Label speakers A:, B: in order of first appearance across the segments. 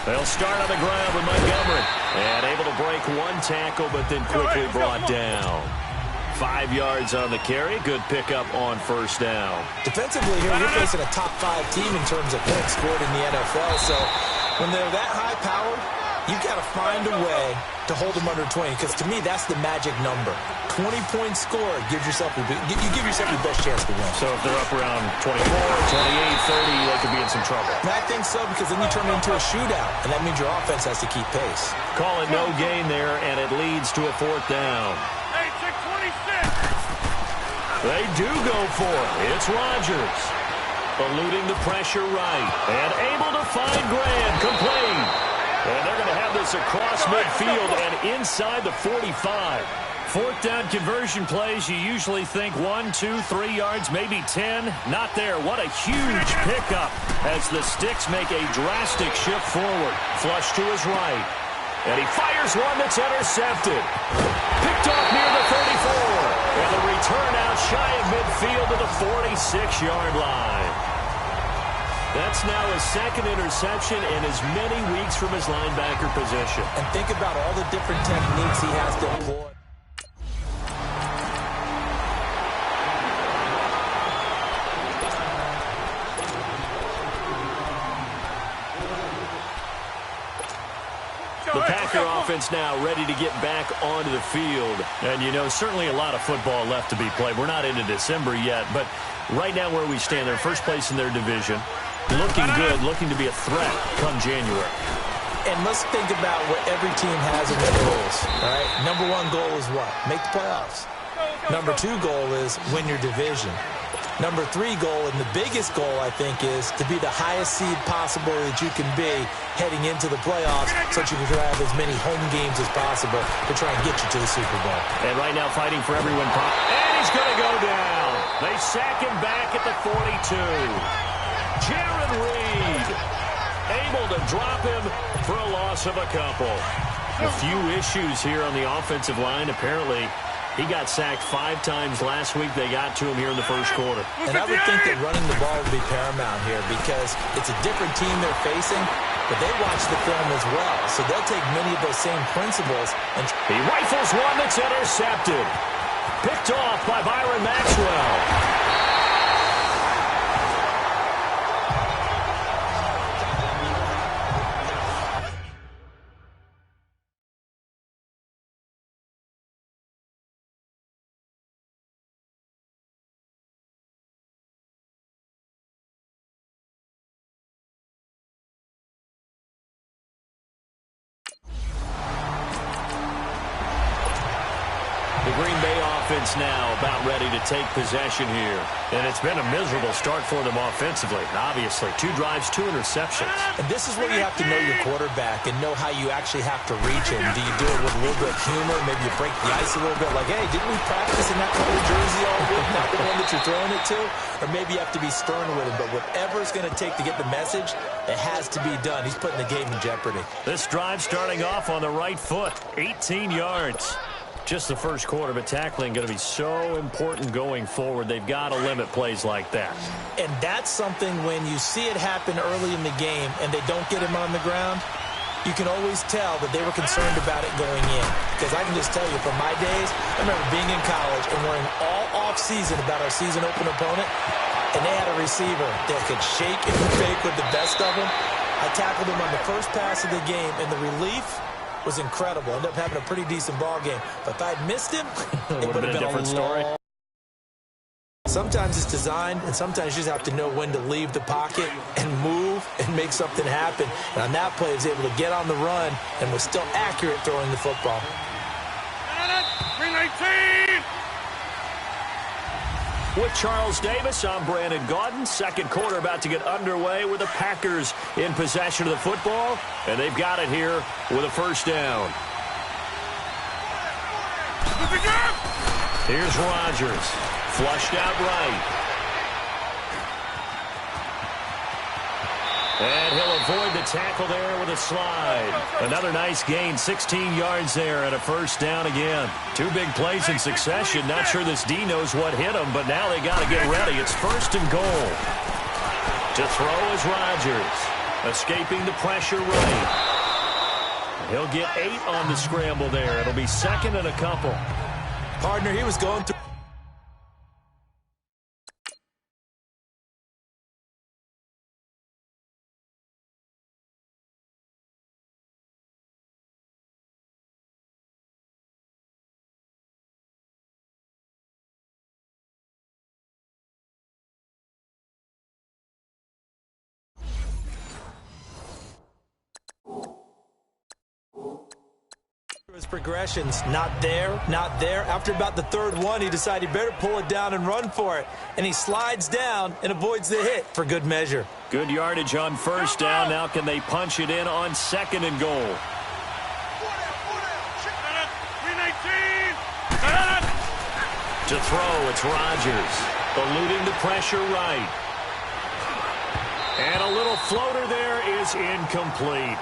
A: They'll start on the ground with Montgomery. And able to break one tackle, but then quickly brought down. 5 yards on the carry. Good pickup on first down.
B: Defensively here, you're facing a top 5 team in terms of points scored in the NFL. So when they're that high-powered, you've got to find a way to hold them under 20. Because to me, that's the magic number. 20 points scored, you give yourself your best chance to win.
A: So if they're up around 24, 28, 30, they could be in some trouble.
B: And I think so, because then you turn it into a shootout, and that means your offense has to keep pace.
A: Call it no gain there, and it leads to a 4th down. They do go for it. It's Rodgers. Eluding the pressure right. And able to find Graham. Complete. And they're going to have this across midfield and inside the 45. 4th down conversion plays, you usually think 1, 2, 3 yards, maybe 10. Not there. What a huge pickup as the Sticks make a drastic shift forward. Flush to his right. And he fires one that's intercepted. Picked off near the 34. And the return out shy of midfield to the 46-yard line. That's now his 2nd interception in as many weeks from his linebacker position.
B: And think about all the different techniques he has to employ.
A: The Packer offense now ready to get back onto the field. And, you know, certainly a lot of football left to be played. We're not into December yet, but right now where we stand, they're first place in their division. Looking good, looking to be a threat come January.
B: And let's think about what every team has in their goals, all right? Number 1 goal is what? Make the playoffs. Number 2 goal is win your division. Number 3 goal, and the biggest goal, I think, is to be the highest seed possible that you can be heading into the playoffs so that you can have as many home games as possible to try and get you to the Super Bowl.
A: And right now fighting for everyone. And he's going to go down. They sack him back at the 42. Jaron Reed able to drop him for a loss of a couple. A few issues here on the offensive line. Apparently, he got sacked 5 times last week. They got to him here in the first quarter.
B: And I would think that running the ball would be paramount here because it's a different team they're facing, but they watch the film as well. So they'll take many of those same principles. And
A: he rifles one that's intercepted. Picked off by Byron Maxwell. The Green Bay offense now about ready to take possession here. And it's been a miserable start for them offensively. Obviously, 2 drives, 2 interceptions.
B: And this is where you have to know your quarterback and know how you actually have to reach him. Do you do it with a little bit of humor? Maybe you break the ice a little bit like, hey, didn't we practice in that color jersey all week? Not the one that you're throwing it to? Or maybe you have to be stern with him. But whatever it's going to take to get the message, it has to be done. He's putting the game in jeopardy.
A: This drive starting off on the right foot. 18 yards. Just the first quarter, but tackling going to be so important going forward. They've got to limit plays like that.
B: And that's something when you see it happen early in the game and they don't get him on the ground, you can always tell that they were concerned about it going in. Because I can just tell you, from my days, I remember being in college and worrying all off-season about our season open opponent, and they had a receiver that could shake and fake with the best of them. I tackled him on the first pass of the game, and the relief was incredible. Ended up having a pretty decent ball game. But if I'd missed him, it would have been a different story. Sometimes it's designed, and sometimes you just have to know when to leave the pocket and move and make something happen. And on that play, he was able to get on the run and was still accurate throwing the football.
A: 319! With Charles Davis, I'm Brandon Gaudin. Second quarter about to get underway with the Packers in possession of the football. And they've got it here with a first down. Here's Rodgers. Flushed out right. And he'll avoid the tackle there with a slide. Another nice gain, 16 yards there and a first down again. 2 big plays in succession. Not sure this D knows what hit him, but now they got to get ready. It's first and goal. To throw is Rodgers. Escaping the pressure right. He'll get 8 on the scramble there. It'll be second and a couple.
B: Partner, he was going through. His progressions, not there, not there. After about the third one, he decided he better pull it down and run for it. And he slides down and avoids the hit for good measure.
A: Good yardage on first down. Now can they punch it in on second and goal? To throw, it's Rodgers. Eluding the pressure right. And a little floater there is incomplete.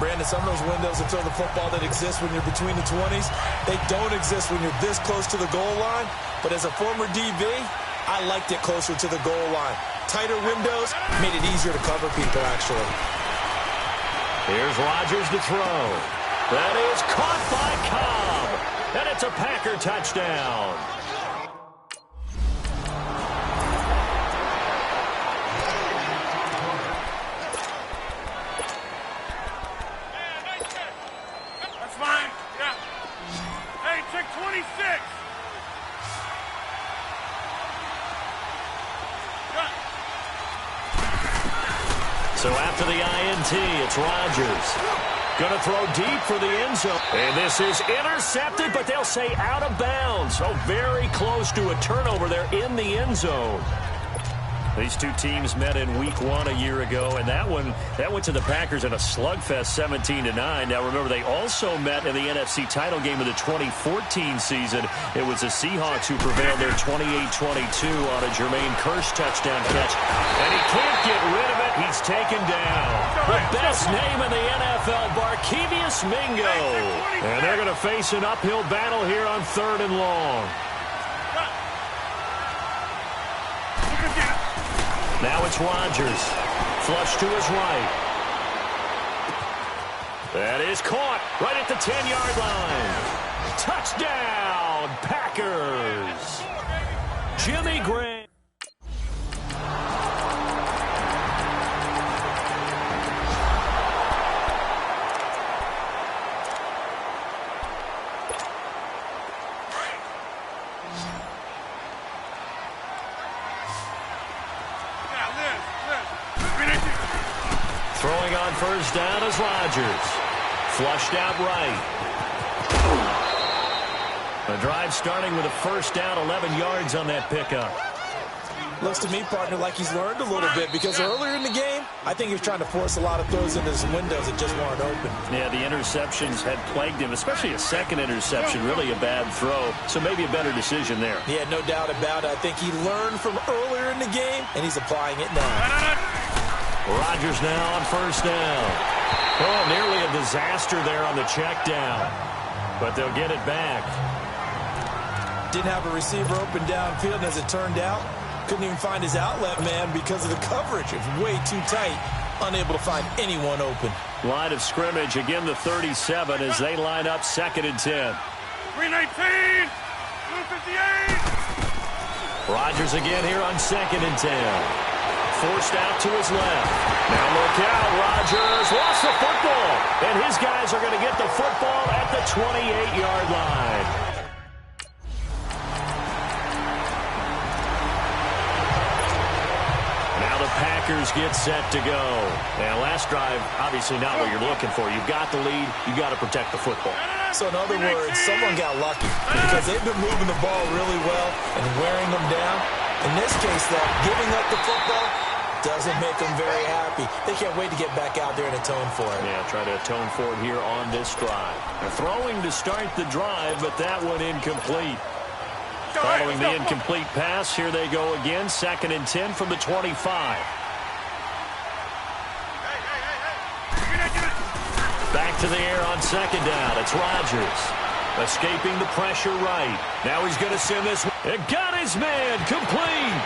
B: Brandon, some of those windows to throw the football that exist when you're between the 20s, they don't exist when you're this close to the goal line. But as a former DB, I liked it closer to the goal line. Tighter windows made it easier to cover people, actually.
A: Here's Rodgers to throw. That is caught by Cobb. And it's a Packer touchdown. So after the INT, it's Rodgers. Going to throw deep for the end zone. And this is intercepted, but they'll say out of bounds. Oh, very close to a turnover there in the end zone. These two teams met in Week 1 a year ago, and that went to the Packers in a slugfest 17-9. Now, remember, they also met in the NFC title game of the 2014 season. It was the Seahawks who prevailed there 28-22 on a Jermaine Kearse touchdown catch. And he can't get rid of it. He's taken down. The best name in the NFL, Barkevious Mingo. And they're going to face an uphill battle here on 3rd and long. Now it's Rodgers. Flush to his right. That is caught right at the 10-yard line. Touchdown, Packers. Jimmy Graham. Throwing on first down is Rodgers. Flushed out right. The drive starting with a first down, 11 yards on that pickup.
B: Looks to me, partner, like he's learned a little bit because earlier in the game, I think he was trying to force a lot of throws into some windows that just weren't open.
A: Yeah, the interceptions had plagued him, especially a second interception, really a bad throw. So maybe a better decision there.
B: Yeah, no doubt about it. I think he learned from earlier in the game, and he's applying it now.
A: Rodgers now on first down. Oh, nearly a disaster there on the check down. But they'll get it back.
B: Didn't have a receiver open downfield, and as it turned out, couldn't even find his outlet man because of the coverage. It was way too tight. Unable to find anyone open.
A: Line of scrimmage, again the 37 as they line up 2nd and 10.
C: 319, 258.
A: Rodgers again here on 2nd and 10. Forced out to his left. Now look out, Rodgers lost the football. And his guys are going to get the football at the 28-yard line. Now the Packers get set to go. Now last drive, obviously not what you're looking for. You've got the lead. You've got to protect the football.
B: So in other words, someone got lucky because they've been moving the ball really well and wearing them down. In this case, though, giving up the football doesn't make them very happy. They can't wait to get back out there and atone for it.
A: Yeah, try to atone for it here on this drive. They're throwing to start the drive, but that one incomplete. Following the incomplete pass, here they go again. 2nd and 10 from the 25. Back to the air on 2nd down. It's Rodgers. Escaping the pressure right. Now he's going to send this. It got his man complete.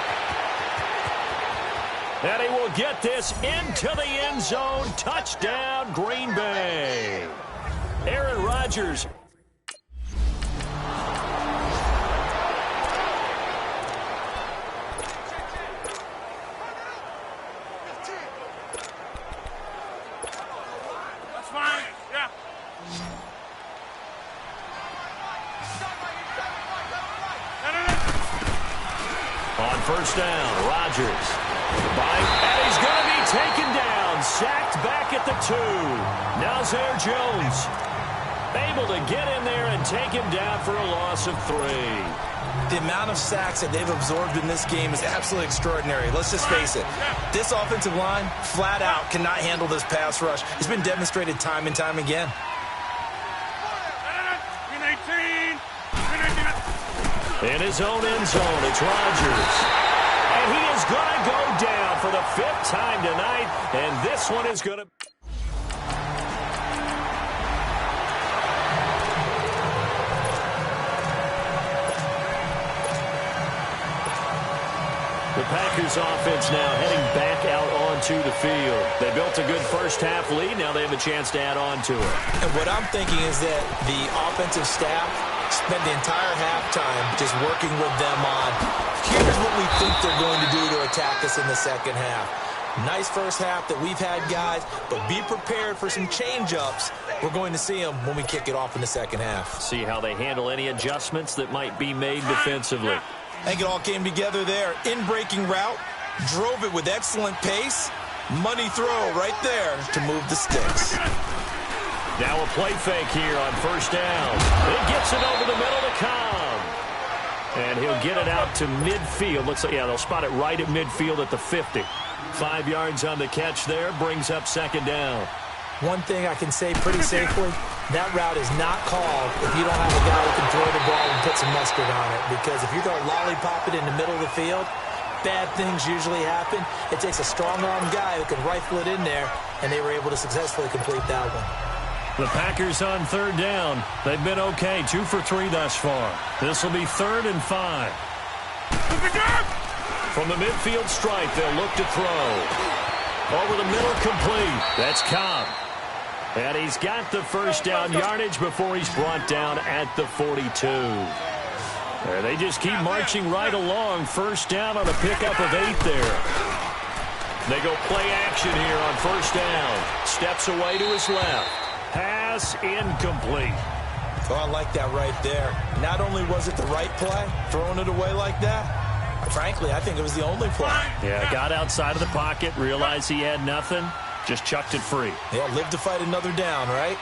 A: And he will get this into the end zone. Touchdown, Green Bay. Aaron Rodgers.
C: That's fine. Yeah.
A: On first down, Rodgers. And he's going to be taken down. Sacked back at the 2. Nazir Jones able to get in there and take him down for a loss of 3.
B: The amount of sacks that they've absorbed in this game is absolutely extraordinary. Let's just face it. This offensive line, flat out, cannot handle this pass rush. It's been demonstrated time and time again.
A: In his own end zone, it's Rodgers. And he is going to go down for the 5th time tonight. And this one is going to... The Packers offense now heading back out onto the field. They built a good first-half lead. Now they have a chance to add on to it.
B: And what I'm thinking is that the offensive staff spent the entire halftime just working with them on, here's what we think they're going to do to attack us in the second half. Nice first half that we've had, guys, but be prepared for some change-ups. We're going to see them when we kick it off in the second half.
A: See how they handle any adjustments that might be made defensively.
B: I think it all came together there. In-breaking route, drove it with excellent pace. Money throw right there to move the sticks.
A: Now a play fake here on first down. He gets it over the middle to Cobb. And he'll get it out to midfield. Looks like, yeah, they'll spot it right at midfield at the 50. 5 yards on the catch there. Brings up second down.
B: One thing I can say pretty safely, that route is not called if you don't have a guy who can throw the ball and put some mustard on it. Because if you're going to lollipop it in the middle of the field, bad things usually happen. It takes a strong-arm guy who can rifle it in there, and they were able to successfully complete that one.
A: The Packers on third down. They've been okay, 2 for 3 thus far. This will be 3rd and 5. From the midfield stripe, they'll look to throw. Over the middle, complete. That's Cobb. And he's got the first down yardage before he's brought down at the 42. They just keep marching right along. First down on a pickup of 8 there. They go play action here on first down. Steps away to his left. Pass incomplete.
B: Oh, I like that right there. Not only was it the right play, throwing it away like that, frankly, I think it was the only play.
A: Yeah, got outside of the pocket, realized he had nothing, just chucked it free.
B: Yeah, live to fight another down, right?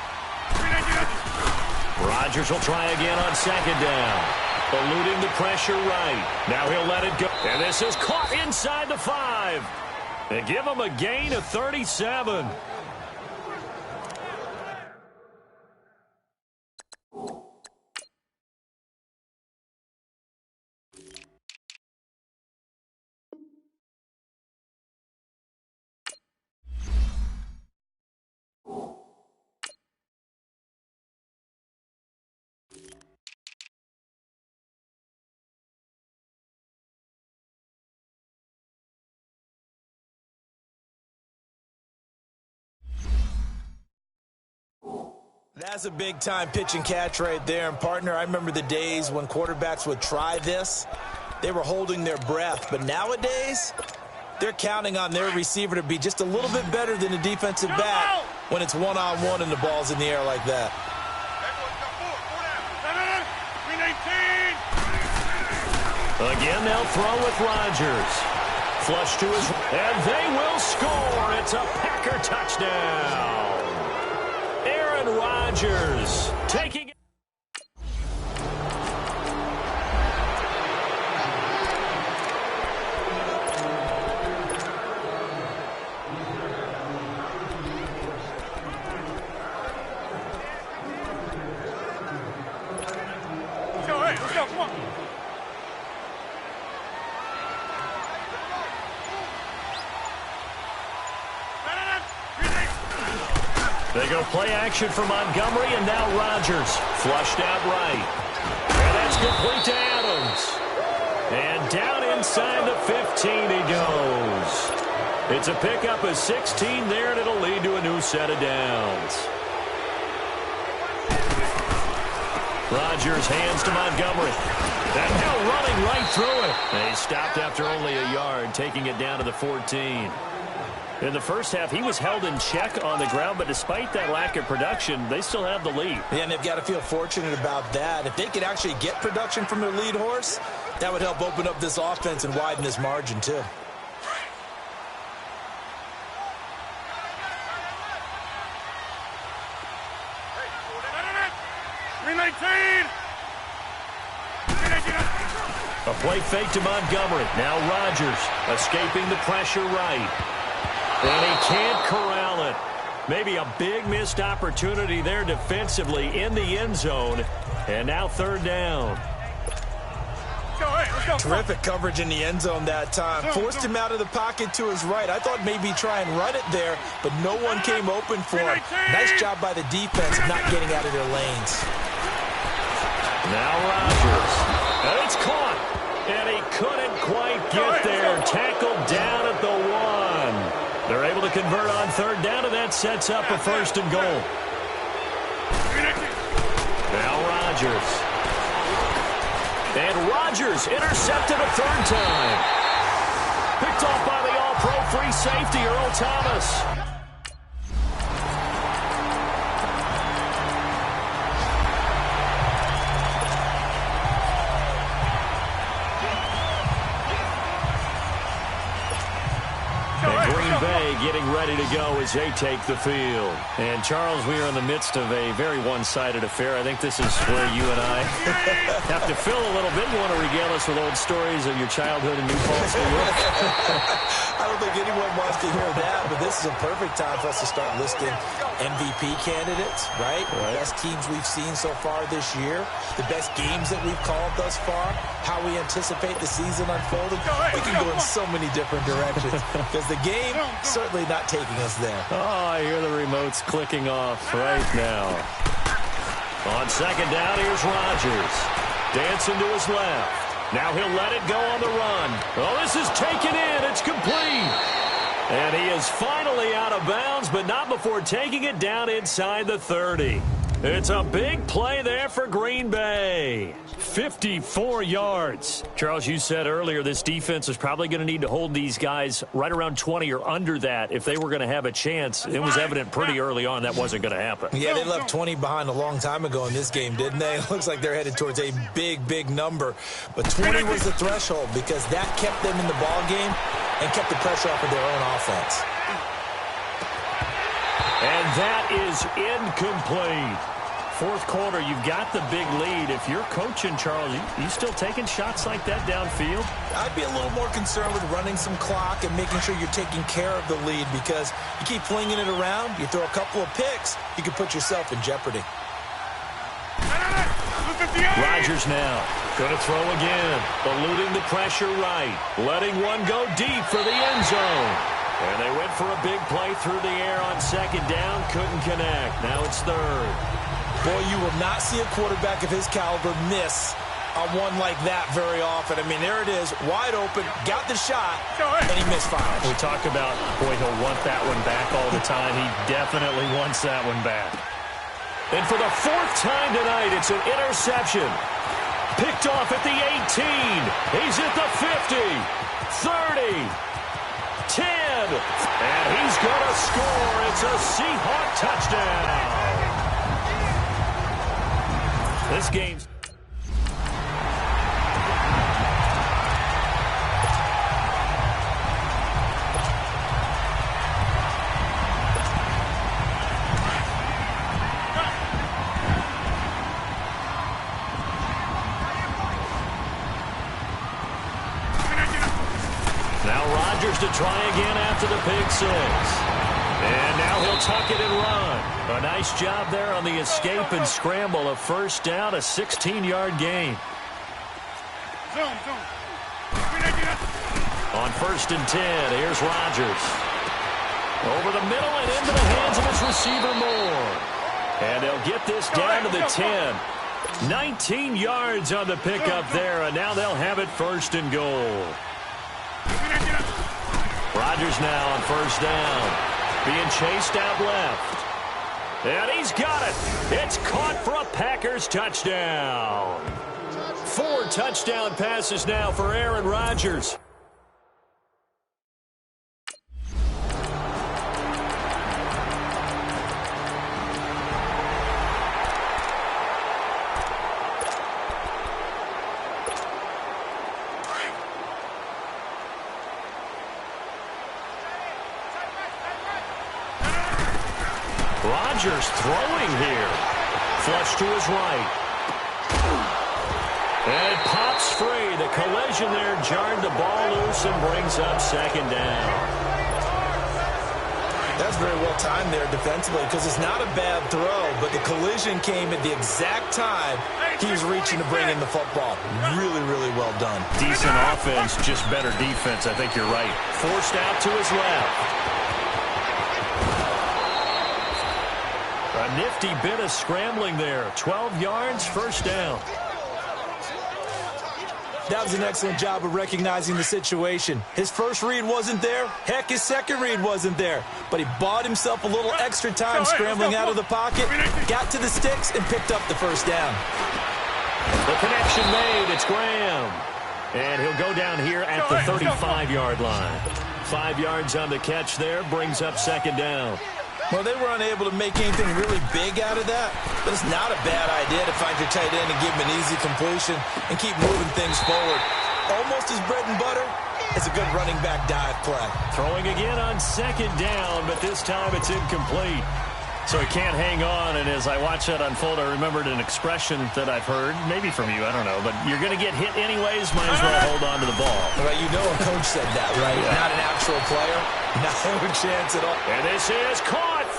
A: Rodgers will try again on second down. Eluding the pressure right. Now he'll let it go. And this is caught inside the 5. They give him a gain of 37.
B: That's a big-time pitch and catch right there. And, partner, I remember the days when quarterbacks would try this. They were holding their breath. But nowadays, they're counting on their receiver to be just a little bit better than the defensive back when it's one-on-one and the ball's in the air like that.
A: Again, they'll throw with Rodgers. Flush to his... And they will score. It's a Packer touchdown. Aaron Rodgers taking it.
C: Let's go, come on.
A: They go play action for Montgomery, and now Rodgers flushed out right. And that's complete to Adams. And down inside the 15 he goes. It's a pickup of 16 there, and it'll lead to a new set of downs. Rodgers hands to Montgomery. And now running right through it. And he stopped after only a yard, taking it down to the 14. In the first half, he was held in check on the ground, but despite that lack of production, they still have the lead.
B: Yeah, and they've got to feel fortunate about that. If they could actually get production from their lead horse, that would help open up this offense and widen this margin, too.
A: A play fake to Montgomery. Now Rodgers escaping the pressure right. And he can't corral it. Maybe a big missed opportunity there defensively in the end zone. And now third down.
B: Terrific coverage in the end zone that time. Forced him out of the pocket to his right. I thought maybe try and run it there, but no one came open for him. Nice job by the defense of not getting out of their lanes.
A: Now Rodgers. And it's caught. And he couldn't quite get there. Tackled down at the 1. They're able to convert on third down, and that sets up a first and goal. Now Rodgers. And Rodgers intercepted a third time. Picked off by the all-pro free safety, Earl Thomas. Getting ready to go as they take the field. And, Charles, we are in the midst of a very one-sided affair. I think this is where you and I have to fill a little bit. You want to regale us with old stories of your childhood in New Paltz, New York?
B: I don't think anyone wants to hear that, but this is a perfect time for us to start listing MVP candidates, right? The best teams we've seen so far this year, the best games that we've called thus far, how we anticipate the season unfolding. We can go in so many different directions because the game certainly not taking us there.
A: Oh, I hear the remotes clicking off right now. On second down, here's Rodgers. Dancing to his left. Now he'll let it go on the run. Oh, this is taken in. It's complete. And he is finally out of bounds, but not before taking it down inside the 30. It's a big play there for Green Bay. 54 yards. Charles, you said earlier this defense is probably going to need to hold these guys right around 20 or under that if they were going to have a chance. It was evident pretty early on that wasn't going to happen.
B: Yeah, they left 20 behind a long time ago in this game, didn't they? It looks like they're headed towards a big, big number. But 20 was the threshold because that kept them in the ball game and kept the pressure off of their own offense.
A: And that is incomplete. Fourth quarter, you've got the big lead. If you're coaching, Charles, you still taking shots like that downfield?
B: I'd be a little more concerned with running some clock and making sure you're taking care of the lead because you keep flinging it around, you throw a couple of picks, you can put yourself in jeopardy.
A: Rodgers now going to throw again, eluding the pressure right, letting one go deep for the end zone. And they went for a big play through the air on second down, couldn't connect. Now it's third.
B: Boy, you will not see a quarterback of his caliber miss on one like that very often. I mean, there it is, wide open, got the shot, and he misfires.
A: We talk about, boy, he'll want that one back all the time. He definitely wants that one back. And for the fourth time tonight, it's an interception. Picked off at the 18. He's at the 50, 30, 10, and he's going to score. It's a Seahawk touchdown. This game's... Now Rodgers to try again after the pick six. And now he'll tuck it and run. A nice job there on the escape and scramble. A first down, a 16-yard gain. On first and 10, here's Rodgers. Over the middle and into the hands of his receiver Moore. And they'll get this down to the 10. 19 yards on the pickup there, and now they'll have it first and goal. Rodgers now on first down. Being chased out left. And he's got it. It's caught for a Packers touchdown. 4 touchdown passes now for Aaron Rodgers. Rodgers throwing here. Flush to his right. And it pops free. The collision there jarred the ball loose and brings up second down.
B: That's very well timed there defensively because it's not a bad throw, but the collision came at the exact time he was reaching to bring in the football. Really, really well done.
A: Decent offense, just better defense. I think you're right. Forced out to his left. A nifty bit of scrambling there. 12 yards, first down.
B: That was an excellent job of recognizing the situation. His first read wasn't there. Heck, his second read wasn't there. But he bought himself a little extra time scrambling out of the pocket, got to the sticks, and picked up the first down.
A: The connection made. It's Graham. And he'll go down here at the 35-yard line. 5 yards on the catch there. Brings up second down.
B: Well, they were unable to make anything really big out of that, but it's not a bad idea to find your tight end and give him an easy completion and keep moving things forward. Almost as bread and butter as a good running back dive play.
A: Throwing again on second down, but this time it's incomplete. So he can't hang on, and as I watch that unfold, I remembered an expression that I've heard, maybe from you, I don't know, but you're going to get hit anyways, might as well hold on to the ball.
B: Right, you know a coach said that, right? Yeah. Not an actual player. No chance at all.
A: And this is caught,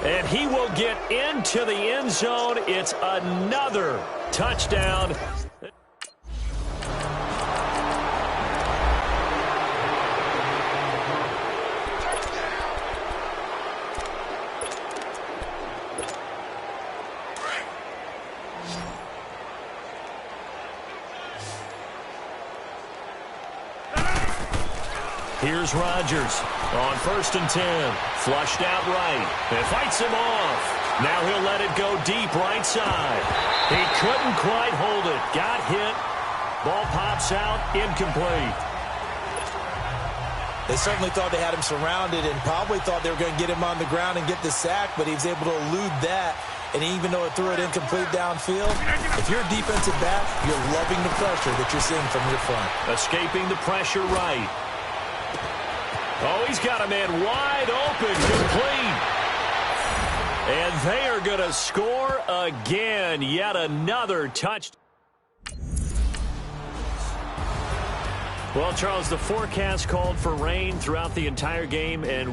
A: and he will get into the end zone. It's another touchdown. Here's Rodgers on 1st and 10. Flushed out right. And fights him off. Now he'll let it go deep right side. He couldn't quite hold it. Got hit. Ball pops out. Incomplete.
B: They certainly thought they had him surrounded and probably thought they were going to get him on the ground and get the sack, but he was able to elude that. And even though it threw it incomplete downfield, if you're a defensive back, you're loving the pressure that you're seeing from your front.
A: Escaping the pressure right. Oh, he's got a man wide open, complete. And they are going to score again. Yet another touchdown. Well, Charles, the forecast called for rain throughout the entire game, and